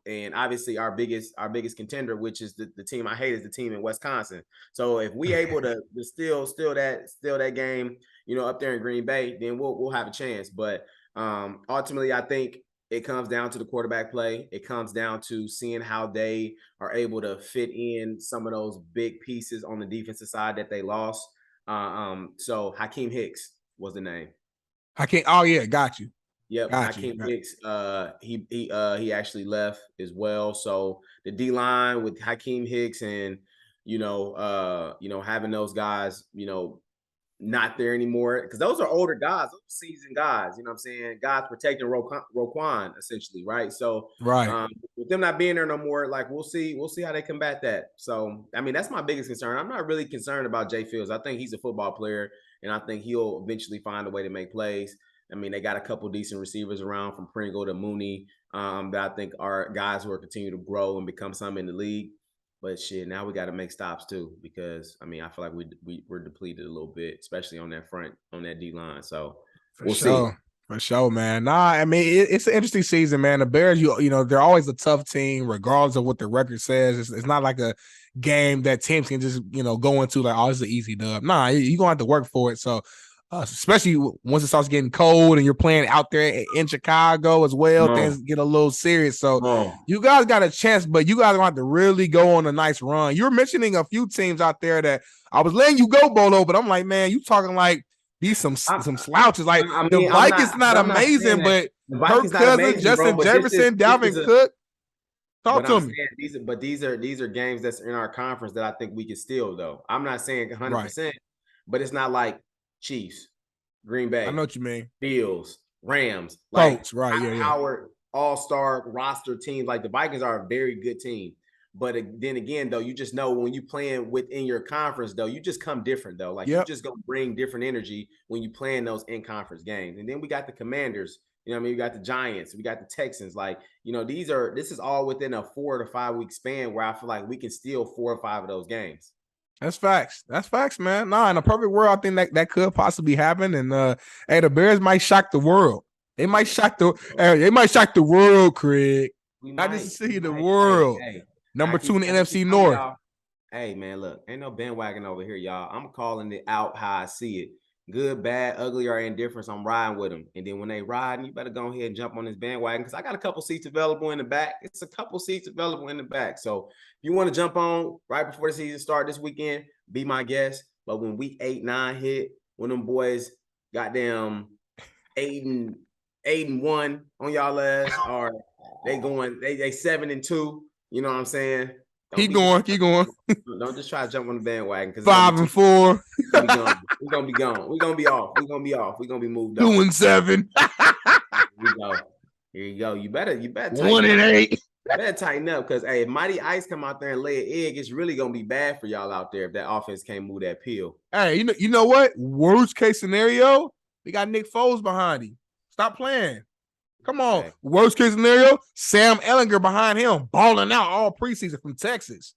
And obviously our biggest contender, which is the team I hate, is the team in Wisconsin. So if we able to steal that game, up there in Green Bay, then we'll have a chance. But ultimately, I think it comes down to the quarterback play. It comes down to seeing how they are able to fit in some of those big pieces on the defensive side that they lost. So Hakeem Hicks was the name. Oh yeah, got you. Yep, Hakeem Hicks. He actually left as well. So the D line with Hakeem Hicks and having those guys, not there anymore, because those are older guys, those are seasoned guys. You know what I'm saying? Guys protecting Roquan essentially, right? So with them not being there no more, like we'll see how they combat that. So I mean, that's my biggest concern. I'm not really concerned about Jay Fields. I think he's a football player, and I think he'll eventually find a way to make plays. I mean, they got a couple decent receivers around from Pringle to Mooney that I think are guys who are continue to grow and become something in the league. But shit, now we got to make stops too, because I mean, I feel like we're depleted a little bit, especially on that front, on that D line. So we'll see. For sure, man. Nah, I mean, it's an interesting season, man. The Bears, they're always a tough team, regardless of what the record says. It's not like a game that teams can just, go into like, oh, this is an easy dub. Nah, you're going to have to work for it. So, especially once it starts getting cold and you're playing out there in Chicago as well, things get a little serious. So you guys got a chance, but you guys are going to have to really go on a nice run. You were mentioning a few teams out there that I was letting you go, Bolo, but I'm like, man, you talking like these some slouches. Like the Vikings not amazing, but Kirk Cousins, Justin Jefferson, Dalvin Cook. Talk to me. These are games that's in our conference that I think we can steal, though. I'm not saying 100%, but it's not like Chiefs, Green Bay. I know what you mean. Bills, Rams, Colts, right? Yeah. Our all-star roster teams. Like the Vikings are a very good team, but then again, though, you just know when you playing within your conference, though, you just come different, though. Like you just gonna bring different energy when you playing those in-conference games. And then we got the Commanders. We got the Giants, we got the Texans. Like, this is all within a 4 to 5 week span where I feel like we can steal 4 or 5 of those games. That's facts. That's facts, man. Nah, in a perfect world, I think that could possibly happen. And the Bears might shock the world. They might shock the world, Craig. Not just see the world. Number 2 in the NFC North. Hey, man, look, ain't no bandwagon over here, y'all. I'm calling it out how I see it. Good, bad, ugly, or indifference, I'm riding with them. And then when they ride, you better go ahead and jump on this bandwagon, because I got a couple seats available in the back. It's a couple seats available in the back. So if you want to jump on right before the season start this weekend, be my guest. But when week 8, 9 hit, when them boys goddamn 8-1 on y'all ass, or they 7-2, you know what I'm saying? Keep going. Don't just try to jump on the bandwagon. 5-4. We're gonna be gone. We're gonna be off. We're gonna be moved up. 2-7. Here you go. You better 1-8. Better tighten up, because if Mighty Ice come out there and lay an egg, it's really gonna be bad for y'all out there if that offense can't move that pill. Hey, you know what? Worst case scenario, we got Nick Foles behind him. Stop playing. Come on. Okay. Worst case scenario, Sam Ehlinger behind him, balling out all preseason from Texas.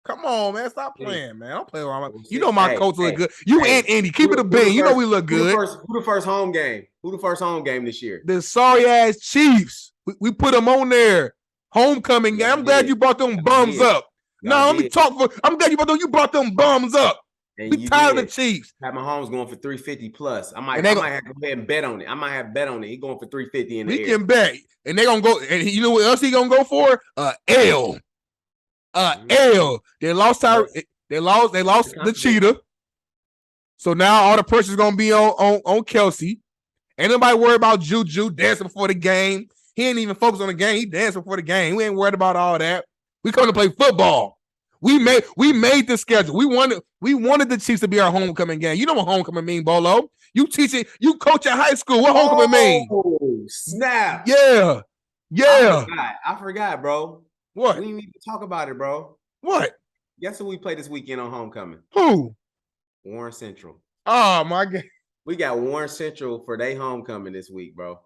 Come on, man. Stop playing, man. Don't play around. My Colts look good. And Andy, keep it a bean. You know we look good. Who the first home game? Who the first home game this year? The sorry-ass Chiefs. We put them on there. Homecoming game. I'm glad you brought them bums up. I'm glad you brought them bums up. We tired of the Chiefs. Have Mahomes going for 350 plus. I might have to go ahead and bet on it. I might have bet on it. He's going for 350 in the air. We can bet. And they're gonna go. And you know what else he gonna go for? L. L. They lost the cheetah. So now all the pressure's gonna be on Kelsey. Ain't nobody worried about Juju dancing before the game. He ain't even focused on the game. He danced before the game. We ain't worried about all that. We come to play football. We made the schedule. We wanted the Chiefs to be our homecoming game. You know what homecoming mean, Bolo? You coach at high school. What homecoming mean? Oh, snap. Yeah. I forgot, bro. What? We didn't even talk about it, bro. What? Guess who we play this weekend on homecoming? Who? Warren Central. Oh, my God. We got Warren Central for their homecoming this week, bro.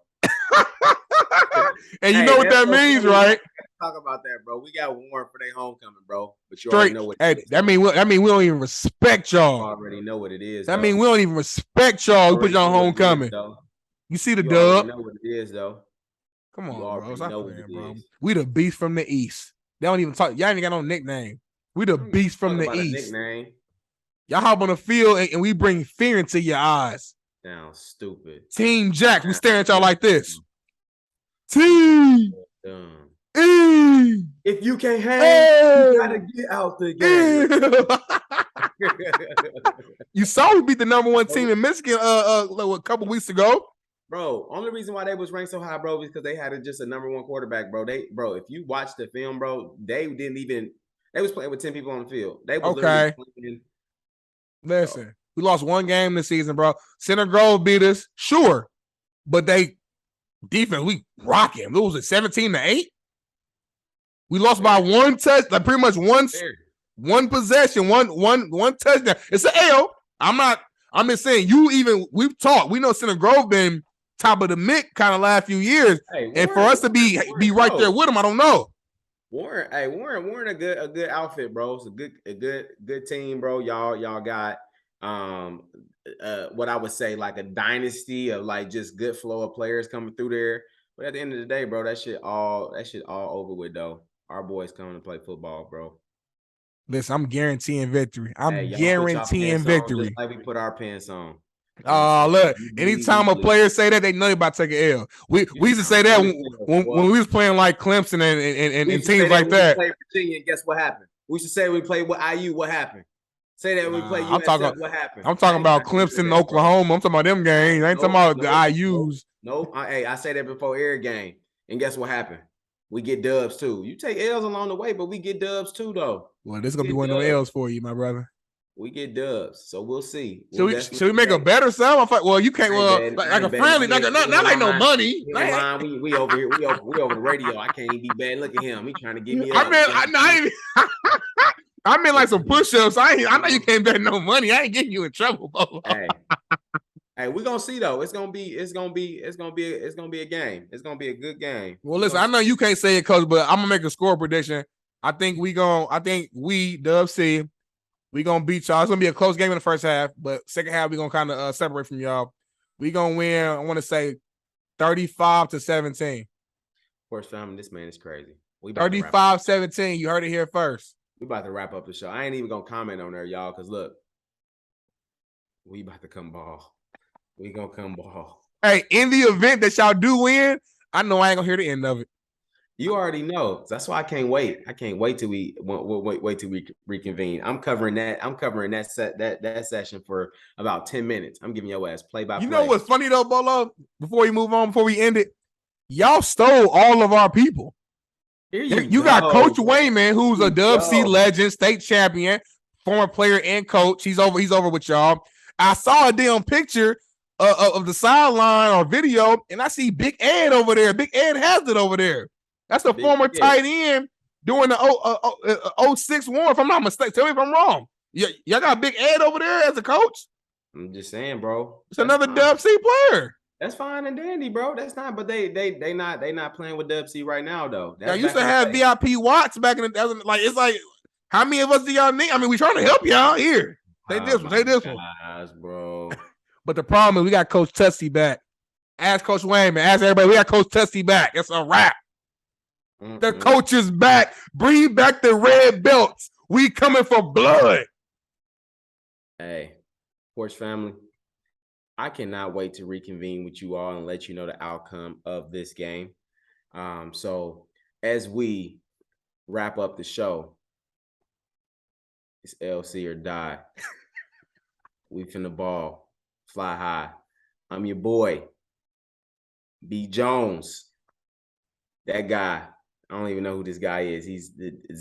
And you know what that means, right? Talk about that, bro. We got Warren for their homecoming, bro. But you already know what it is. That mean we don't even respect y'all. You already know what it is. That mean we don't even respect y'all. We put y'all on homecoming. You see the You dub. already know what it is, though. Come You on, bro. already Stop know what playing, it bro. is. We the beast from the East. They don't even talk. Y'all ain't got no nickname. We the beast from Talk the about a East. nickname. Y'all hop on the field and we bring fear into your eyes. Sounds stupid. Team Jack, we staring at y'all like this. T Dumb. E. If you can't hang, Hey! you gotta get out the game. You saw we beat the number 1 team in Michigan a couple weeks ago. Bro, only reason why they was ranked so high, bro, is because they had just a number 1 quarterback, bro. If you watch the film, bro, they was playing with 10 people on the field. They was literally playing. Listen, we lost 1 game this season, bro. Center Grove beat us, sure, but they defense, we rocking. It was 17-8. We lost by 1 touch, like pretty much one possession, one touchdown. It's an L. I'm just saying, we've talked. We know Center Grove been top of the mid kind of last few years. Hey, and for us to be right there with them, I don't know. Warren, a good outfit, bro. It's a good team, bro. Y'all got what I would say like a dynasty of like just good flow of players coming through there. But at the end of the day, bro, that shit all over with though. Our boys coming to play football, bro. Listen, I'm guaranteeing victory. I'm guaranteeing victory. Just like we put our pants on. Look, anytime a player say that, they know they about to take an L. We used to say that when we was playing like Clemson and teams like that. We played Virginia, and guess what happened? We should say we played with IU. What happened? Say that we play USF. What happened? I'm talking about Clemson, Oklahoma. I'm talking about them games. I ain't talking about the IUs. I say that before every game. And guess what happened? We get dubs too. You take L's along the way, but we get dubs too, though. Well, this is gonna be one of them L's for you, my brother. We get dubs, so we'll see. Should we make a better sum? Well, you can't. Well, like a friendly, not like no money. We over here. We over the radio. I can't even be bad. Look at him. He trying to get me up. I mean like some push-ups. I know you can't bet no money. I ain't getting you in trouble, bro. Hey, we're gonna see though. It's gonna be a game. It's gonna be a good game. Well, listen, I know you can't say it, coach, but I'm gonna make a score prediction. I think we Dub C, we gonna beat y'all. It's gonna be a close game in the first half, but second half we gonna kind of separate from y'all. We gonna win. I want to say 35-17. Porch family, this man is crazy. 35-17. You heard it here first. We about to wrap up the show. I ain't even gonna comment on there, y'all, because look, we about to come ball. We gonna come ball. Hey, in the event that y'all do win, I know I ain't gonna hear the end of it. You already know. That's why I can't wait. I can't wait till we reconvene. I'm covering that session for about 10 minutes. I'm giving your ass play by play. You know what's funny though, Bolo? Before we end it, y'all stole all of our people. You got Coach Wayman, who's a Dub C legend, state champion, former player and coach. He's over with y'all. I saw a damn picture of the sideline or video, and I see Big Ed over there. Big Ed has it over there. That's the former tight end during the 06 war, if I'm not mistaken. Tell me if I'm wrong. Y'all got Big Ed over there as a coach? I'm just saying, bro. It's another Dub C player. That's fine and dandy, bro. That's not, but they not playing with Dub C right now, though. I used to have VIP Watts back in the day. Like, it's like, how many of us do y'all need? I mean, we trying to help y'all here. Say this one. Bro. But the problem is we got Coach Tussie back. Ask Coach Wayman. Ask everybody. We got Coach Tussie back. It's a wrap. The coach is back. Bring back the red belts. We coming for blood. Hey, Porch family, I cannot wait to reconvene with you all and let you know the outcome of this game. So as we wrap up the show, it's LC or die. We finna ball, fly high. I'm your boy, B. Jones. That guy. I don't even know who this guy is. He's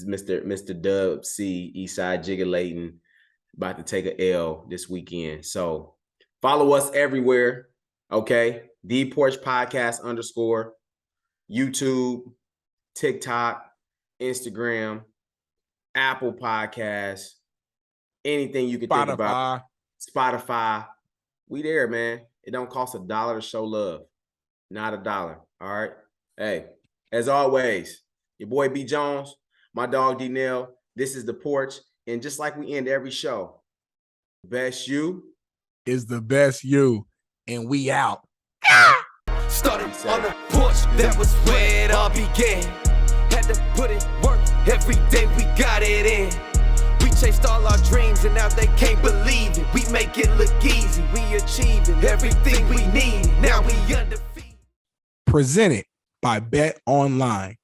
Mr. Dub C, Eastside Jiggulating, about to take a L this weekend. So follow us everywhere, okay? The Porch Podcast _ YouTube, TikTok, Instagram, Apple Podcasts, anything you can think about. Spotify. We there, man. It don't cost $1 to show love. Not $1. All right? Hey. As always, your boy B. Jones, my dog D. Nail. This is The Porch. And just like we end every show, best you is the best you. And we out. Started on the porch, that was where it all began. Had to put in work, every day we got it in. We chased all our dreams and now they can't believe it. We make it look easy, we achieving everything we need. Now we undefeated. Presented by Bet Online.